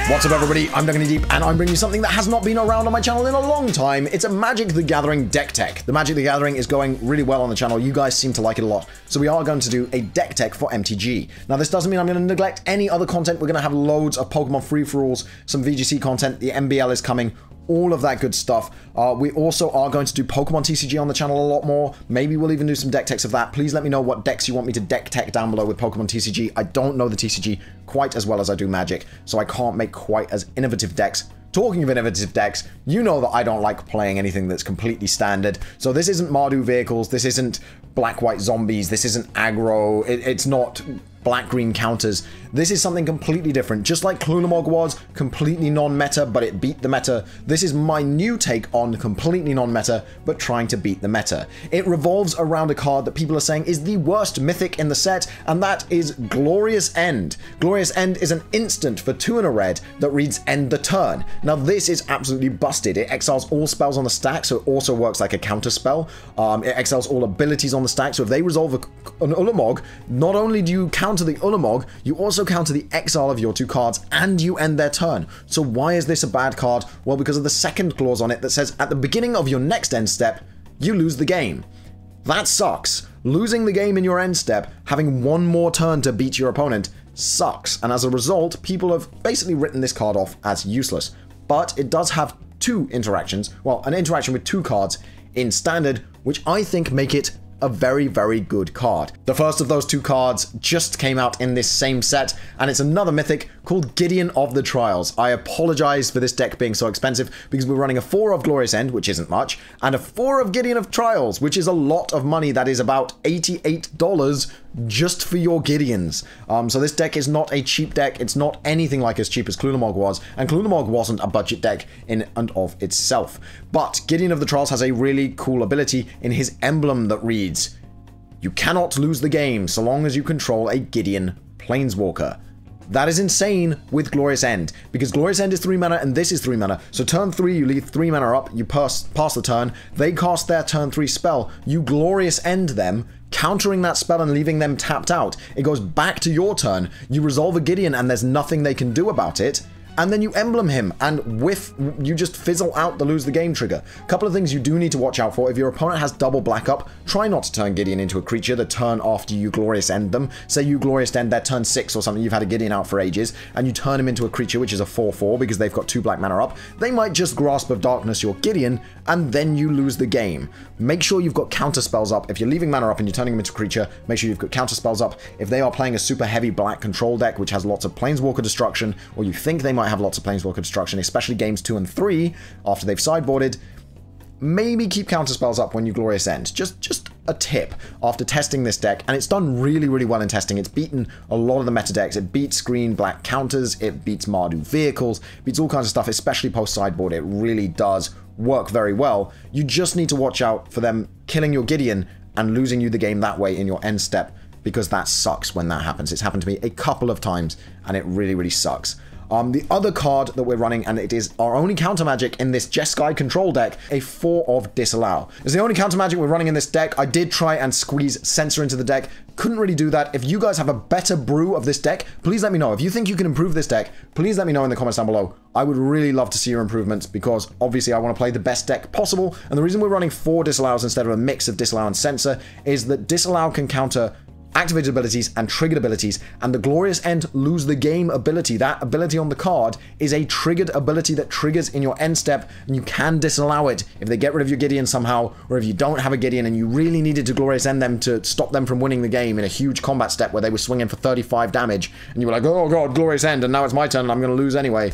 What's up everybody, I'm DECKLIST and I'm bringing you something that has not been around on my channel in a long time. It's a Magic the Gathering deck tech. The Magic the Gathering is going really well on the channel, you guys seem to like it a lot, so we are going to do a deck tech for MTG. Now this doesn't mean I'm going to neglect any other content, we're going to have loads of Pokemon free-for-alls, some VGC content, the MBL is coming, all of that good stuff. We also are going to do Pokemon TCG on the channel a lot more. Maybe we'll even do some deck techs of that. Please let me know what decks you want me to deck tech down below with Pokemon TCG. I don't know the TCG quite as well as I do Magic, so I can't make quite as innovative decks. Talking of innovative decks, you know that I don't like playing anything that's completely standard. So this isn't Mardu vehicles, this isn't black-white zombies, this isn't aggro, it's not black-green counters. This is something completely different. Just like Clulamog was completely non-meta, but it beat the meta, this is my new take on completely non-meta, but trying to beat the meta. It revolves around a card that people are saying is the worst mythic in the set, and that is Glorious End. Glorious End is an instant for 2 and a red that reads End the Turn. Now this is absolutely busted. It exiles all spells on the stack, so it also works like a counter spell. It exiles all abilities on the stack, so if they resolve an Ulamog, not only do you counter the Ulamog, you also counter the exile of your 2 cards, and you end their turn. So why is this a bad card? Well, because of the second clause on it that says, at the beginning of your next end step, you lose the game. That sucks. Losing the game in your end step, having one more turn to beat your opponent, sucks. And as a result, people have basically written this card off as useless. But it does have 2 interactions, well, an interaction with 2 cards in Standard, which I think make it a very, very good card. The first of those 2 cards just came out in this same set, and it's another mythic called Gideon of the Trials. I apologize for this deck being so expensive, because we're running a 4 of Glorious End, which isn't much, and a 4 of Gideon of Trials, which is a lot of money. That is about $88 just for your Gideons. So this deck is not a cheap deck, it's not anything like as cheap as Clulamog was, and Clulamog wasn't a budget deck in and of itself. But Gideon of the Trials has a really cool ability in his emblem that reads, you cannot lose the game so long as you control a Gideon Planeswalker. That is insane with Glorious End, because Glorious End is 3 mana and this is 3 mana, so turn 3 you leave 3 mana up, you pass the turn, they cast their turn 3 spell, you Glorious End them, countering that spell and leaving them tapped out. It goes back to your turn, you resolve a Gideon and there's nothing they can do about it, and then you emblem him, and you just fizzle out the lose the game trigger. A couple of things you do need to watch out for. If your opponent has double black up, try not to turn Gideon into a creature the turn after you Glorious End them. Say you Glorious End their turn 6 or something, you've had a Gideon out for ages, and you turn him into a creature which is a 4/4 because they've got 2 black mana up. They might just Grasp of Darkness your Gideon, and then you lose the game. Make sure you've got counter spells up. If you're leaving mana up and you're turning him into a creature, make sure you've got counter spells up. If they are playing a super heavy black control deck which has lots of Planeswalker destruction, or you think they might have lots of Planeswalker destruction, especially games 2 and 3 after they've sideboarded, maybe keep counter spells up when you Glorious End. Just a tip after testing this deck, and it's done really, really well in testing. It's beaten a lot of the meta decks. It beats green black counters, it beats Mardu vehicles, beats all kinds of stuff, especially post sideboard. It really does work very well. You just need to watch out for them killing your Gideon and losing you the game that way in your end step, because that sucks when that happens. It's happened to me a couple of times and it really, really sucks. The other card that we're running, and it is our only counter magic in this Jeskai control deck, a 4 of Disallow. It's the only counter magic we're running in this deck. I did try and squeeze Censor into the deck. Couldn't really do that. If you guys have a better brew of this deck, please let me know. If you think you can improve this deck, please let me know in the comments down below. I would really love to see your improvements, because obviously I want to play the best deck possible. And the reason we're running 4 Disallows instead of a mix of Disallow and Censor is that Disallow can counter activated abilities and triggered abilities, and the Glorious End lose the game ability, that ability on the card, is a triggered ability that triggers in your end step, and you can disallow it if they get rid of your Gideon somehow, or if you don't have a Gideon and you really needed to Glorious End them to stop them from winning the game in a huge combat step where they were swinging for 35 damage, and you were like, oh god, Glorious End, and now it's my turn and I'm going to lose anyway.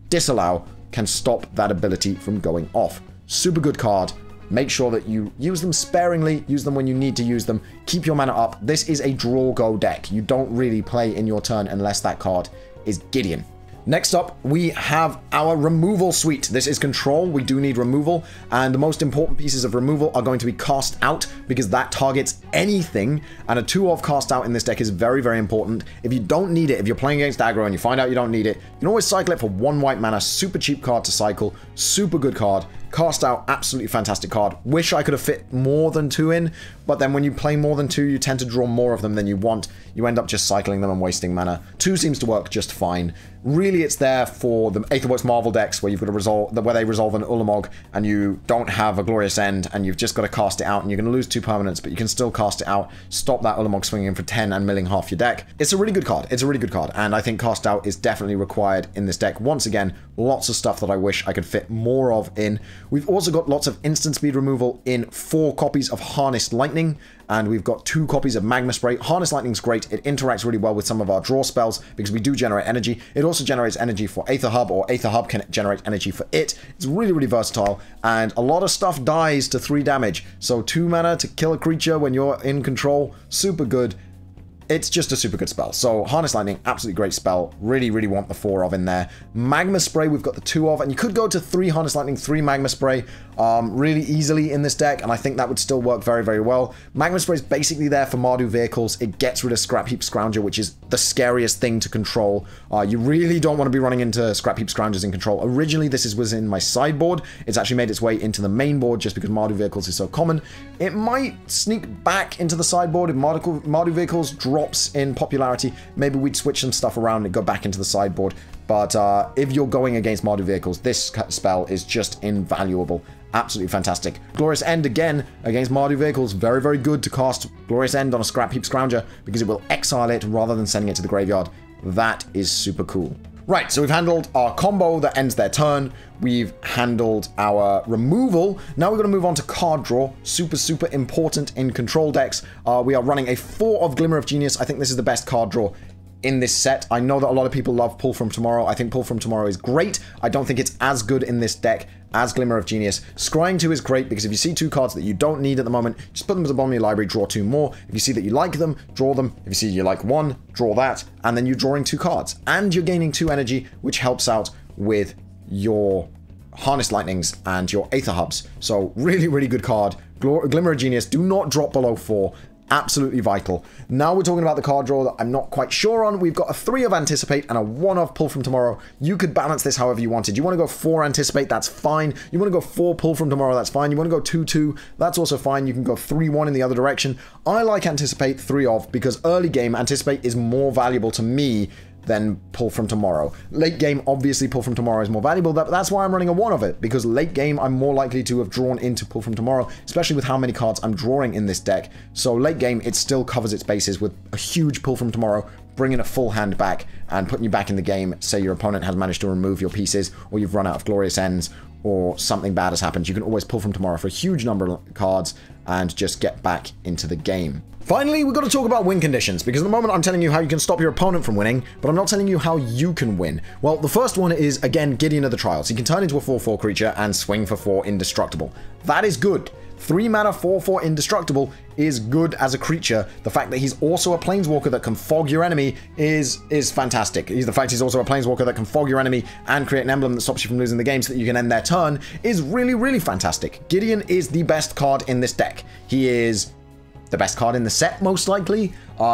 Disallow can stop that ability from going off. Super good card. Make sure that you use them sparingly, use them when you need to use them, keep your mana up. This is a draw-go deck. You don't really play in your turn unless that card is Gideon. Next up, we have our removal suite. This is control. We do need removal, and the most important pieces of removal are going to be cast out, because that targets anything, and a 2 of cast out in this deck is very, very important. If you don't need it, if you're playing against aggro and you find out you don't need it, you can always cycle it for 1 white mana. Super cheap card to cycle, super good card. Cast Out, absolutely fantastic card. Wish I could have fit more than 2 in, but then when you play more than 2, you tend to draw more of them than you want. You end up just cycling them and wasting mana. 2 seems to work just fine. Really, it's there for the Aetherworks Marvel decks where you've got to resolve, where they resolve an Ulamog and you don't have a Glorious End and you've just got to cast it out and you're going to lose 2 permanents, but you can still cast it out, stop that Ulamog swinging for 10 and milling half your deck. It's a really good card. It's a really good card, and I think Cast Out is definitely required in this deck. Once again, lots of stuff that I wish I could fit more of in. We've also got lots of instant speed removal in 4 copies of Harnessed Lightning, and we've got 2 copies of Magma Spray. Harnessed Lightning's great. It interacts really well with some of our draw spells because we do generate energy. It also generates energy for Aether Hub, or Aether Hub can generate energy for it. It's really, really versatile, and a lot of stuff dies to 3 damage. So 2 mana to kill a creature when you're in control, super good. It's just a super good spell. So Harness Lightning, absolutely great spell. Really, really want the 4 of in there. Magma Spray, we've got the 2 of, and you could go to 3 Harness Lightning, 3 Magma Spray really easily in this deck, and I think that would still work very, very well. Magma Spray is basically there for Mardu vehicles. It gets rid of Scrap Heap Scrounger, which is the scariest thing to control. You really don't want to be running into Scrap Heap Scroungers in control. Originally, this was in my sideboard. It's actually made its way into the main board just because Mardu vehicles is so common. It might sneak back into the sideboard if Mardu vehicles drops in popularity. Maybe we'd switch some stuff around and go back into the sideboard. But if you're going against Mardu vehicles, this spell is just invaluable. Absolutely fantastic. Glorious End, again, against Mardu vehicles. Very, very good to cast Glorious End on a Scrap Heap Scrounger because it will exile it rather than sending it to the graveyard. That is super cool. Right, so we've handled our combo that ends their turn. We've handled our removal. Now we're going to move on to card draw. Super, super important in control decks. We are running a 4 of Glimmer of Genius. I think this is the best card draw in this set. I know that a lot of people love Pull From Tomorrow. I think Pull From Tomorrow is great. I don't think it's as good in this deck as Glimmer of Genius. Scrying 2 is great because if you see 2 cards that you don't need at the moment, just put them at the bottom of your library, draw 2 more. If you see that you like them, draw them. If you see you like 1, draw that, and then you're drawing 2 cards. And you're gaining 2 energy, which helps out with your Harnessed Lightnings and your Aether Hubs. So really, really good card. Glimmer of Genius, do not drop below 4. Absolutely vital. Now we're talking about the card draw that I'm not quite sure on. We've got a 3 of Anticipate and a 1 of Pull From Tomorrow. You could balance this however you wanted. You want to go 4 Anticipate, that's fine. You want to go 4 Pull From Tomorrow, that's fine. You want to go 2-2, that's also fine. You can go 3-1 in the other direction. I like Anticipate 3 of because early game Anticipate is more valuable to me than Pull From Tomorrow. Late game, obviously, Pull From Tomorrow is more valuable. That's why I'm running a 1 of it, because late game, I'm more likely to have drawn into Pull From Tomorrow, especially with how many cards I'm drawing in this deck. So late game, it still covers its bases with a huge Pull From Tomorrow, bringing a full hand back and putting you back in the game. Say your opponent has managed to remove your pieces, or you've run out of Glorious Ends, or something bad has happened. You can always Pull From Tomorrow for a huge number of cards and just get back into the game. Finally, we've got to talk about win conditions, because at the moment I'm telling you how you can stop your opponent from winning, but I'm not telling you how you can win. Well, the first one is, again, Gideon of the Trials. He can turn into a 4/4 creature and swing for 4 indestructible. That is good. 3 mana 4/4 indestructible is good as a creature. The fact that he's also a planeswalker that can fog your enemy is fantastic. The fact he's also a planeswalker that can fog your enemy and create an emblem that stops you from losing the game so that you can end their turn is really, really fantastic. Gideon is the best card in this deck. He is the best card in the set, most likely.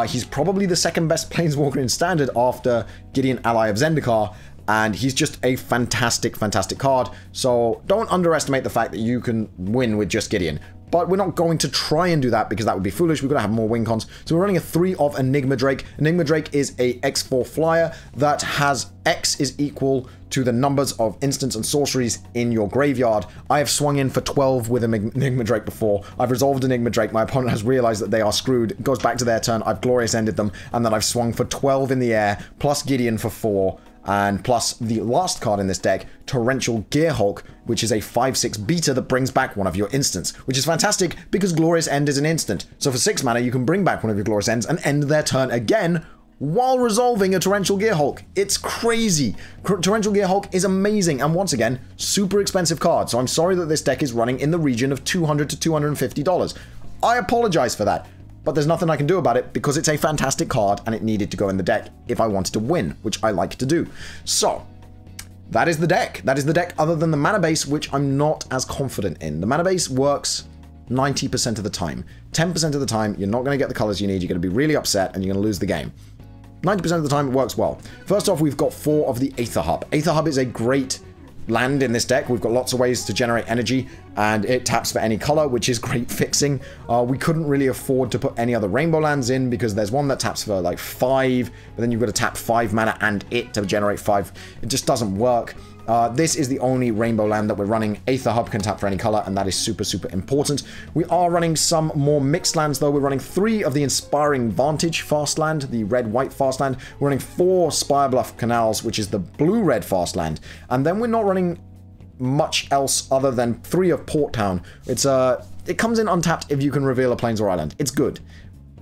He's probably the second best planeswalker in standard after Gideon, ally of Zendikar, and he's just a fantastic, fantastic card. So don't underestimate the fact that you can win with just Gideon. But we're not going to try and do that because that would be foolish. We've got to have more win cons. So we're running a 3 of Enigma Drake. Enigma Drake is a X4 flyer that has X is equal to the numbers of instants and sorceries in your graveyard. I have swung in for 12 with Enigma Drake before. I've resolved Enigma Drake. My opponent has realized that they are screwed. It goes back to their turn. I've Glorious Ended them. And then I've swung for 12 in the air, plus Gideon for 4. And plus the last card in this deck, Torrential Gearhulk, which is a 5/6 beta that brings back one of your instants, which is fantastic because Glorious End is an instant. So for 6 mana, you can bring back one of your Glorious Ends and end their turn again while resolving a Torrential Gearhulk. It's crazy. Torrential Gearhulk is amazing, and once again, super expensive card. So I'm sorry that this deck is running in the region of $200 to $250. I apologize for that. But there's nothing I can do about it because it's a fantastic card and it needed to go in the deck if I wanted to win, which I like to do. So, that is the deck. That is the deck other than the mana base, which I'm not as confident in. The mana base works 90% of the time. 10% of the time, you're not going to get the colors you need. You're going to be really upset and you're going to lose the game. 90% of the time, it works well. First off, we've got 4 of the Aether Hub. Aether Hub is a great land in this deck. We've got lots of ways to generate energy, and it taps for any color, which is great fixing. We couldn't really afford to put any other rainbow lands in because there's one that taps for like 5, but then you've got to tap 5 mana and it to generate 5. It just doesn't work. This is the only rainbow land that we're running. Aether Hub can tap for any color, and that is super, super important. We are running some more mixed lands, though. We're running 3 of the Inspiring Vantage fast land, the red-white fast land. We're running 4 Spirebluff Canals, which is the blue-red fast land. And then we're not running much else other than 3 of Port Town. It comes in untapped if you can reveal a plains or island. It's good,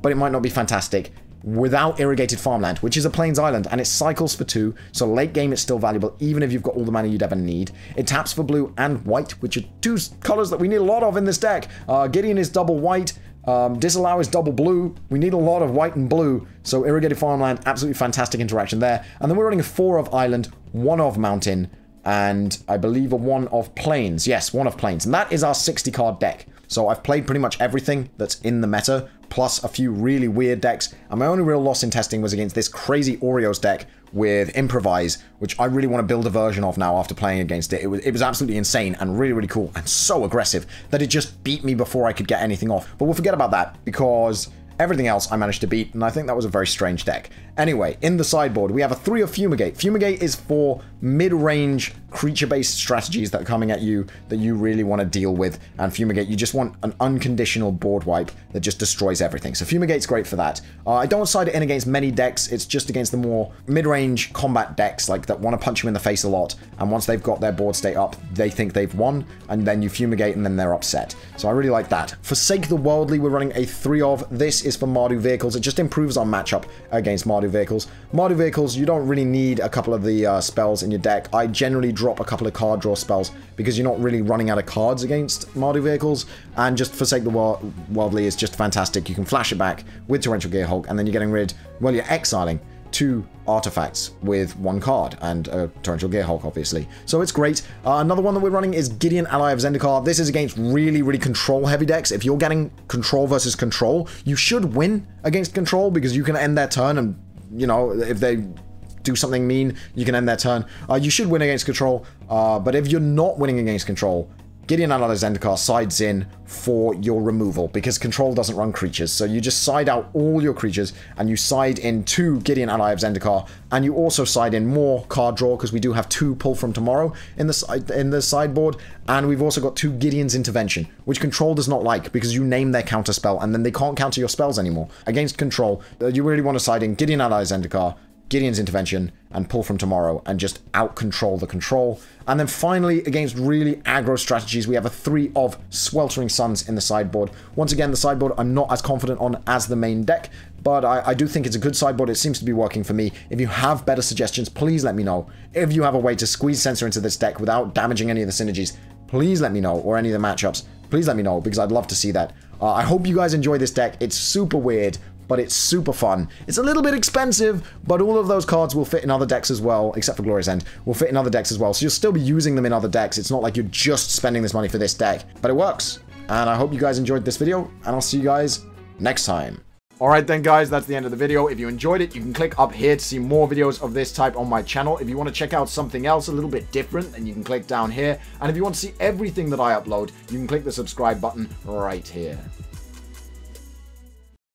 but it might not be fantastic without Irrigated Farmland, which is a plains island, and it cycles for 2, so late game it's still valuable, even if you've got all the mana you'd ever need. It taps for blue and white, which are 2 colors that we need a lot of in this deck. Gideon is double white, Disallow is double blue. We need a lot of white and blue, so Irrigated Farmland, absolutely fantastic interaction there. And then we're running a 4 of island, 1 of mountain, and I believe a 1 of plains. Yes, 1 of plains, and that is our 60-card deck. So I've played pretty much everything that's in the meta, plus a few really weird decks, and my only real loss in testing was against this crazy Oreos deck with Improvise, which I really want to build a version of now after playing against it. It was absolutely insane and really, really cool and so aggressive that it just beat me before I could get anything off. But we'll forget about that because everything else I managed to beat, and I think that was a very strange deck. Anyway, in the sideboard, we have a 3 of Fumigate. Fumigate is for mid-range creature-based strategies that are coming at you that you really want to deal with. And Fumigate, you just want an unconditional board wipe that just destroys everything. So Fumigate's great for that. I don't side it in against many decks. It's just against the more mid-range combat decks, like that want to punch you in the face a lot. And once they've got their board state up, they think they've won, and then you Fumigate, and then they're upset. So I really like that. Forsake the Wordly, we're running a 3 of. This is for Mardu vehicles. It just improves our matchup against Mardu vehicles. Mardu vehicles, you don't really need a couple of the spells in your deck. I generally drop a couple of card draw spells because you're not really running out of cards against Mardu vehicles, and just Forsake the Wordly is just fantastic. You can flash it back with Torrential Gearhulk, and then you're getting rid, well, you're exiling 2 artifacts with 1 card, and Torrential Gearhulk, obviously. So it's great. Another one that we're running is Gideon, Ally of Zendikar. This is against really, really control-heavy decks. If you're getting control versus control, you should win against control because you can end their turn, and, you know, if they do something mean, you can end their turn. You should win against control, but if you're not winning against control, Gideon, Ally of Zendikar sides in for your removal because control doesn't run creatures. So you just side out all your creatures and you side in 2 Gideon, Ally of Zendikar, and you also side in more card draw because we do have 2 pull from tomorrow in the sideboard, and we've also got 2 Gideon's Intervention, which control does not like because you name their counter spell and then they can't counter your spells anymore. Against control, you really want to side in Gideon, Ally of Zendikar, Gideon's Intervention, and pull from tomorrow and just out-control the control. And then finally, against really aggro strategies, we have a 3 of Sweltering Suns in the sideboard. Once again, the sideboard I'm not as confident on as the main deck, but I do think it's a good sideboard. It seems to be working for me. If you have better suggestions, please let me know. If you have a way to squeeze Censor into this deck without damaging any of the synergies, please let me know, or any of the matchups. Please let me know, because I'd love to see that. I hope you guys enjoy this deck. It's super weird, but it's super fun. It's a little bit expensive, but all of those cards will fit in other decks as well, except for Glorious End, will fit in other decks as well. So you'll still be using them in other decks. It's not like you're just spending this money for this deck, but it works. And I hope you guys enjoyed this video, and I'll see you guys next time. Alright then guys, that's the end of the video. If you enjoyed it, you can click up here to see more videos of this type on my channel. If you want to check out something else a little bit different, then you can click down here. And if you want to see everything that I upload, you can click the subscribe button right here.